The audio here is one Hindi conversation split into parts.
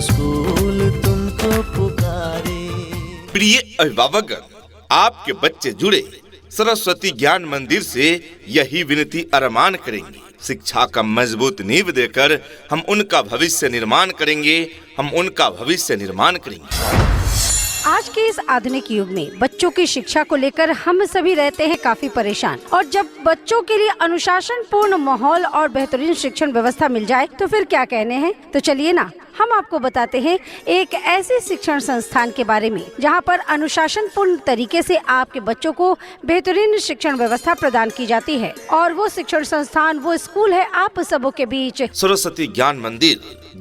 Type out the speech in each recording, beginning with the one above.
स्कूल तुमको पुकारे। प्रिय अभिभावकगण, आपके बच्चे जुड़े सरस्वती ज्ञान मंदिर से यही विनती अरमान करेंगे। शिक्षा का मजबूत नींव देकर हम उनका भविष्य निर्माण करेंगे। आज के इस आधुनिक युग में बच्चों की शिक्षा को लेकर हम सभी रहते हैं काफी परेशान, और जब बच्चों के लिए अनुशासन पूर्ण माहौल और बेहतरीन शिक्षण व्यवस्था मिल जाए तो फिर क्या कहने हैं। तो चलिए ना, हम आपको बताते हैं एक ऐसे शिक्षण संस्थान के बारे में जहां पर अनुशासन पूर्ण तरीके से आपके बच्चों को बेहतरीन शिक्षण व्यवस्था प्रदान की जाती है। और वो शिक्षण संस्थान, वो स्कूल है आप सबों के बीच सरस्वती ज्ञान मंदिर।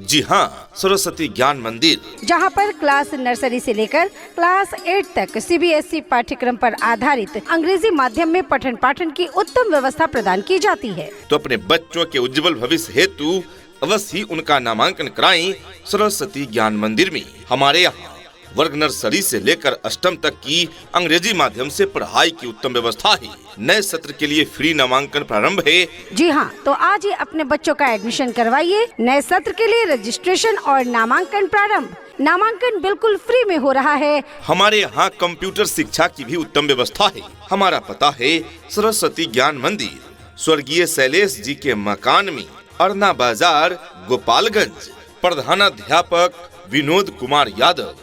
जी हाँ, सरस्वती ज्ञान मंदिर, जहां पर क्लास नर्सरी से लेकर क्लास 8 तक CBSE पाठ्यक्रम पर आधारित अंग्रेजी माध्यम में पठन पाठन की उत्तम व्यवस्था प्रदान की जाती है। तो अपने बच्चों के उज्जवल भविष्य हेतु अवश्य ही उनका नामांकन कराएं सरस्वती ज्ञान मंदिर में। हमारे यहाँ वर्ग नर्सरी से लेकर अष्टम तक की अंग्रेजी माध्यम से पढ़ाई की उत्तम व्यवस्था है। नए सत्र के लिए फ्री नामांकन प्रारंभ है। जी हाँ, तो आज ही अपने बच्चों का एडमिशन करवाइए। नए सत्र के लिए रजिस्ट्रेशन और नामांकन प्रारंभ। नामांकन बिल्कुल फ्री में हो रहा है। हमारे यहाँ कंप्यूटर शिक्षा की भी उत्तम व्यवस्था है। हमारा पता है सरस्वती ज्ञान मंदिर, स्वर्गीय शैलेश जी के मकान में, अरना बाजार, गोपालगंज। प्रधानाध्यापक विनोद कुमार यादव।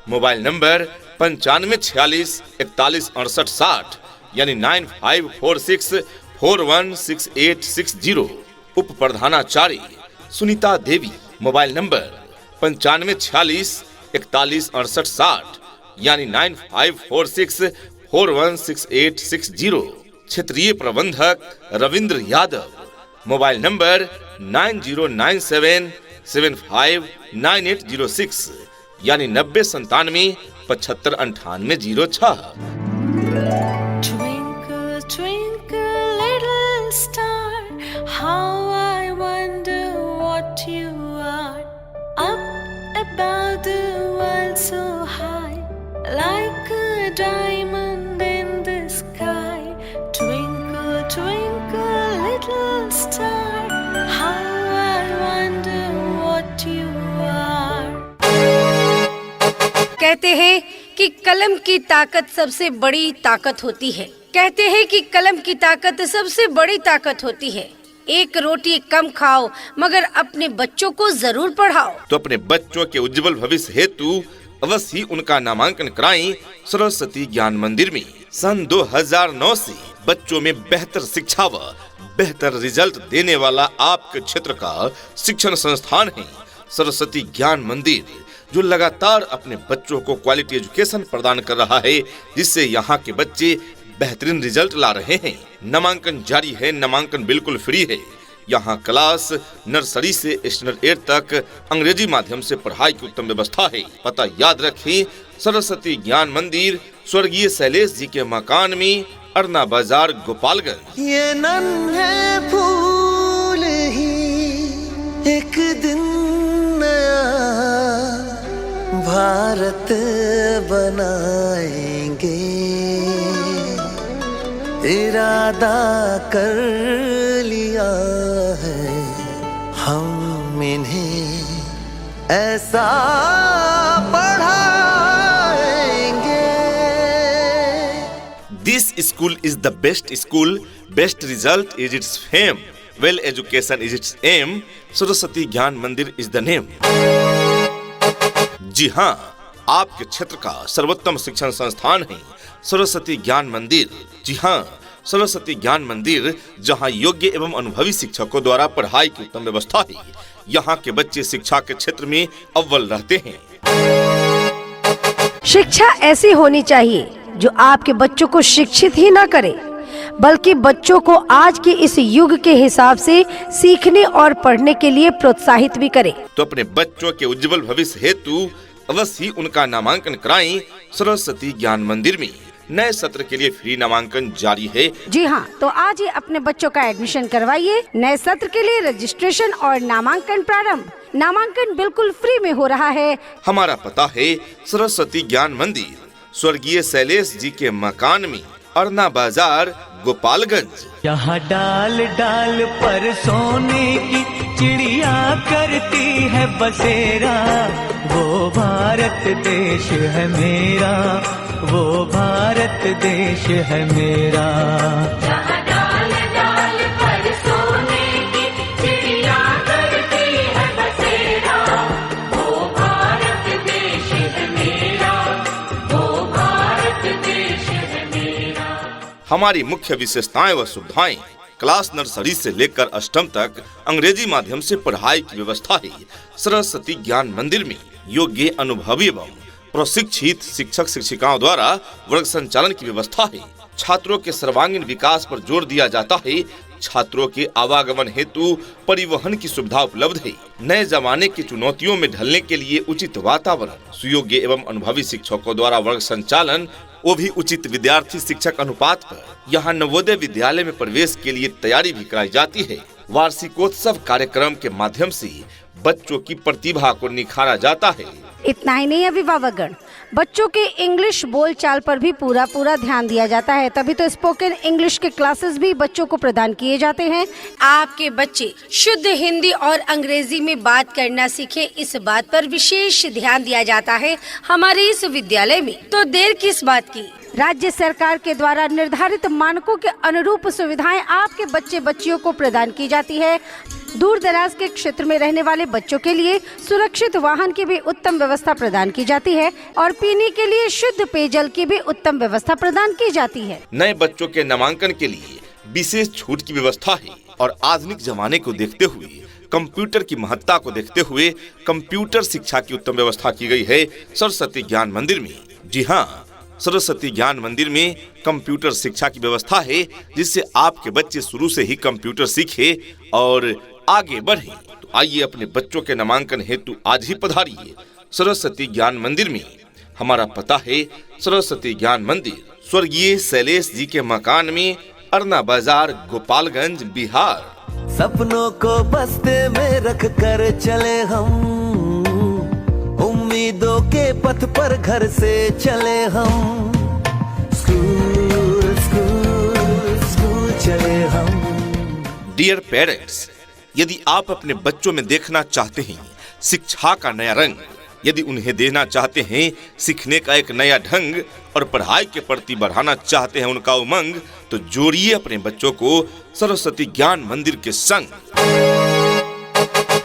मोबाइल नंबर 9546416860 यानी 9546416860। उप प्रधानाचार्य सुनीता देवी। मोबाइल नंबर 9546416860 यानी 9546416860। क्षेत्रीय प्रबंधक रविंद्र यादव। मोबाइल नंबर 9097759806 यानी 9097759806। Twinkle, twinkle, little star, how I wonder what you are. Up above the world so high, like a diamond in the sky. Twinkle, twinkle, little star, how I wonder what you are. कहते हैं कि कलम की ताकत सबसे बड़ी ताकत होती है। कहते हैं कि कलम की ताकत सबसे बड़ी ताकत होती है। एक रोटी कम खाओ मगर अपने बच्चों को जरूर पढ़ाओ। तो अपने बच्चों के उज्जवल भविष्य हेतु अवश्य ही उनका नामांकन कराएं सरस्वती ज्ञान मंदिर में। सन 2009 से बच्चों में बेहतर शिक्षा व बेहतर रिजल्ट देने वाला आपके क्षेत्र का शिक्षण संस्थान है सरस्वती ज्ञान मंदिर, जो लगातार अपने बच्चों को क्वालिटी एजुकेशन प्रदान कर रहा है, जिससे यहाँ के बच्चे बेहतरीन रिजल्ट ला रहे हैं। नामांकन जारी है। नामांकन बिल्कुल फ्री है। यहाँ क्लास नर्सरी से स्टैंडर्ड 8 तक अंग्रेजी माध्यम से पढ़ाई की उत्तम व्यवस्था है। पता याद रखें, सरस्वती ज्ञान मंदिर, स्वर्गीय शैलेश जी के मकान में, अरना बाजार, गोपालगंज। ये नन्हे फूल ही एक दिन नया भारत बनाएंगे, इरादा कर लिया है हम इन्हें ऐसा पढ़ाएंगे। This school is the best school. Best result is its fame. Well education is its aim. Saraswati ज्ञान मंदिर is the name. जी हाँ, आपके क्षेत्र का सर्वोत्तम शिक्षण संस्थान है सरस्वती ज्ञान मंदिर। जी हाँ, सरस्वती ज्ञान मंदिर, जहाँ योग्य एवं अनुभवी शिक्षकों द्वारा पढ़ाई की उत्तम व्यवस्था है। यहाँ के बच्चे शिक्षा के क्षेत्र में अव्वल रहते हैं। शिक्षा ऐसी होनी चाहिए जो आपके बच्चों को शिक्षित ही ना करे, बल्कि बच्चों को आज के इस युग के हिसाब से सीखने और पढ़ने के लिए प्रोत्साहित भी करे। तो अपने बच्चों के उज्जवल भविष्य हेतु अवश्य ही उनका नामांकन कराएं सरस्वती ज्ञान मंदिर में। नए सत्र के लिए फ्री नामांकन जारी है। जी हाँ, तो आज ही अपने बच्चों का एडमिशन करवाइए। नए सत्र के लिए रजिस्ट्रेशन और नामांकन प्रारंभ। नामांकन बिल्कुल फ्री में हो रहा है। हमारा पता है सरस्वती ज्ञान मंदिर, स्वर्गीय शैलेश जी के मकान में, अरना बाजार, गोपालगंज। यहाँ डाल डाल पर सोने की चिड़िया करती है बसेरा, वो भारत देश है मेरा, वो भारत देश है मेरा। जहाँ डाल डाल पर सोने की चिड़िया करती है बसेरा, वो भारत देश है मेरा, वो भारत देश है मेरा। हमारी मुख्य विशेषताएं व सुविधाएं। क्लास नर्सरी से लेकर अष्टम तक अंग्रेजी माध्यम से पढ़ाई की व्यवस्था है। सरस्वती ज्ञान मंदिर में योग्य, अनुभवी एवं प्रशिक्षित शिक्षक शिक्षिकाओं द्वारा वर्ग संचालन की व्यवस्था है। छात्रों के सर्वांगीण विकास पर जोर दिया जाता है। छात्रों के आवागमन हेतु परिवहन की सुविधा उपलब्ध है। नए जमाने की चुनौतियों में ढलने के लिए उचित वातावरण, सुयोग्य एवं अनुभवी शिक्षकों द्वारा वर्ग संचालन, वो भी उचित विद्यार्थी शिक्षक अनुपात पर। यहाँ नवोदय विद्यालय में प्रवेश के लिए तैयारी भी कराई जाती है। वार्षिकोत्सव कार्यक्रम के माध्यम से बच्चों की प्रतिभा को निखारा जाता है। इतना ही नहीं अभिभावकगण, बच्चों के इंग्लिश बोलचाल पर भी पूरा ध्यान दिया जाता है। तभी तो स्पोकन इंग्लिश के क्लासेस भी बच्चों को प्रदान किए जाते हैं। आपके बच्चे शुद्ध हिंदी और अंग्रेजी में बात करना सीखे, इस बात पर विशेष ध्यान दिया जाता है हमारे इस विद्यालय में। तो देर किस बात की, राज्य सरकार के द्वारा निर्धारित मानकों के अनुरूप सुविधाएं आपके बच्चे बच्चियों को प्रदान की जाती है। दूर दराज के क्षेत्र में रहने वाले बच्चों के लिए सुरक्षित वाहन की भी उत्तम व्यवस्था प्रदान की जाती है और पीने के लिए शुद्ध पेयजल की भी उत्तम व्यवस्था प्रदान की जाती है। नए बच्चों के नामांकन के लिए विशेष छूट की व्यवस्था है और आधुनिक जमाने को देखते हुए, कंप्यूटर की महत्ता को देखते हुए कंप्यूटर शिक्षा की उत्तम व्यवस्था की गई है सरस्वती ज्ञान मंदिर में। जी हाँ, सरस्वती ज्ञान मंदिर में कंप्यूटर शिक्षा की व्यवस्था है, जिससे आपके बच्चे शुरू से ही कंप्यूटर सीखे और आगे बढ़े। तो आइए अपने बच्चों के नामांकन हेतु आज ही पधारिए सरस्वती ज्ञान मंदिर में। हमारा पता है सरस्वती ज्ञान मंदिर, स्वर्गीय शैलेश जी के मकान में, अरना बाजार, गोपालगंज, बिहार। सपनों को बस्ते में रख कर चले हम, उम्मीदों के पथ पर घर से चले हम, स्कूल स्कूल स्कूल चले हम। डियर पेरेंट्स, यदि आप अपने बच्चों में देखना चाहते हैं शिक्षा का नया रंग, यदि उन्हें देना चाहते हैं सीखने का एक नया ढंग और पढ़ाई के प्रति बढ़ाना चाहते हैं उनका उमंग, तो जोड़िए अपने बच्चों को सरस्वती ज्ञान मंदिर के संग,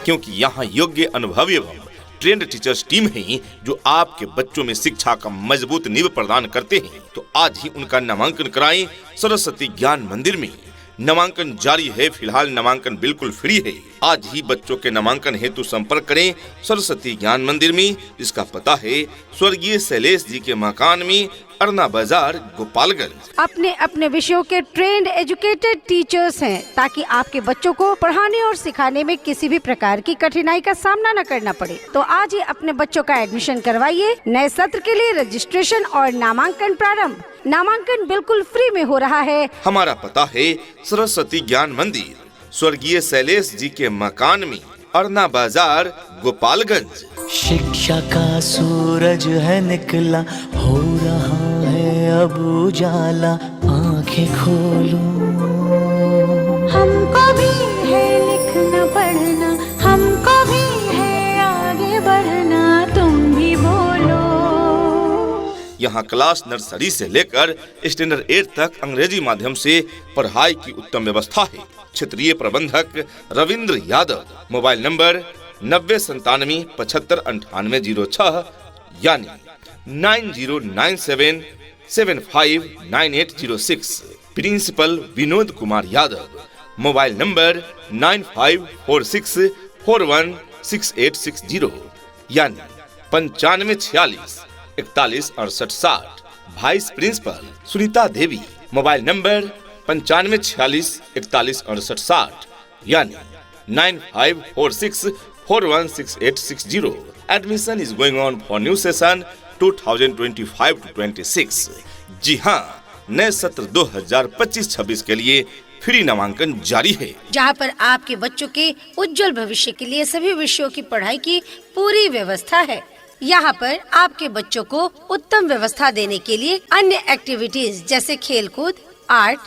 क्योंकि यहाँ योग्य, अनुभवी एवं ट्रेंड टीचर्स टीम है जो आपके बच्चों में शिक्षा का मजबूत नींव प्रदान करते हैं। तो आज ही उनका नामांकन कराएं सरस्वती ज्ञान मंदिर में। नामांकन जारी है, फिलहाल नामांकन बिल्कुल फ्री है। आज ही बच्चों के नामांकन हेतु संपर्क करें सरस्वती ज्ञान मंदिर में, जिसका पता है स्वर्गीय शैलेश जी के मकान में, अरना बाजार, गोपालगंज। अपने अपने विषयों के ट्रेंड एजुकेटेड टीचर्स हैं, ताकि आपके बच्चों को पढ़ाने और सिखाने में किसी भी प्रकार की कठिनाई का सामना न करना पड़े। तो आज ही अपने बच्चों का एडमिशन करवाइए। नए सत्र के लिए रजिस्ट्रेशन और नामांकन प्रारंभ। नामांकन बिल्कुल फ्री में हो रहा है। हमारा पता है सरस्वती ज्ञान मंदिर, स्वर्गीय शैलेश जी के मकान में, अरना बाजार, गोपालगंज। शिक्षा का सूरज है निकला, हो रहा है अब उजाला, आंखें खोलो। हमको भी है लिखना पढ़ना, हमको भी है आगे बढ़ना, तुम भी बोलो। यहाँ क्लास नर्सरी से लेकर स्टैंडर्ड 8 तक अंग्रेजी माध्यम से पढ़ाई की उत्तम व्यवस्था है। क्षेत्रीय प्रबंधक रविंद्र यादव। मोबाइल नंबर 9097 75 9806 यानी 9097 759806। Principal Vinod Kumar Yadav. Mobile number 9546 416860 यानी 9546 41 68 60। Vice principal Sunita Devi. Mobile number 9546 41 68 60 यानी 9546 416860। Admission is going on for new session 2025-26। जी हाँ, नए सत्र 2025-26 के लिए फ्री नामांकन जारी है, जहाँ पर आपके बच्चों के उज्जवल भविष्य के लिए सभी विषयों की पढ़ाई की पूरी व्यवस्था है। यहाँ पर आपके बच्चों को उत्तम व्यवस्था देने के लिए अन्य एक्टिविटीज जैसे खेलकूद, आर्ट,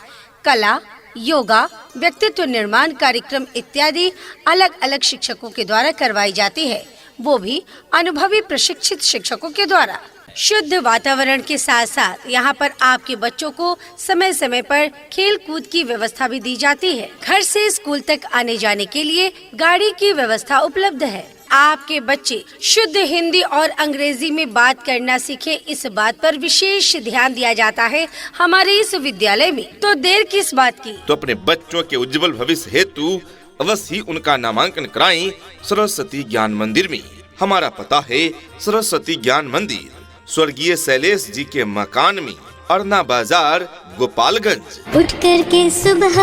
कला, योगा, व्यक्तित्व निर्माण कार्यक्रम इत्यादि अलग अलग शिक्षकों के द्वारा करवाई जाती है, वो भी अनुभवी प्रशिक्षित शिक्षकों के द्वारा। शुद्ध वातावरण के साथ साथ यहाँ पर आपके बच्चों को समय समय पर खेल कूद की व्यवस्था भी दी जाती है। घर से स्कूल तक आने जाने के लिए गाड़ी की व्यवस्था उपलब्ध है। आपके बच्चे शुद्ध हिंदी और अंग्रेजी में बात करना सीखे, इस बात पर विशेष ध्यान दिया जाता है हमारे इस विद्यालय में। तो देर किस बात की, तो अपने बच्चों के उज्जवल भविष्य हेतु अवश्य ही उनका नामांकन कराएं सरस्वती ज्ञान मंदिर में। हमारा पता है सरस्वती ज्ञान मंदिर, स्वर्गीय शैलेश जी के मकान में, अरना बाजार, गोपालगंज। उठ कर के सुबह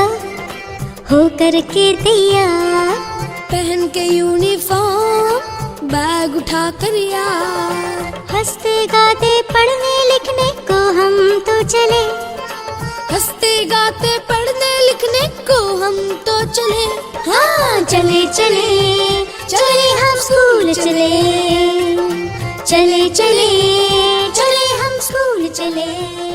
हो कर के तैयार, पहन के यूनिफॉर्म, बैग उठा कर यार, हंसते गाते पढ़ने लिखने को हम तो चले, हंसते गाते पढ़ने लिखने को हम तो चले। हाँ चले चले चले हम स्कूल चले, चले चले चले हम स्कूल चले।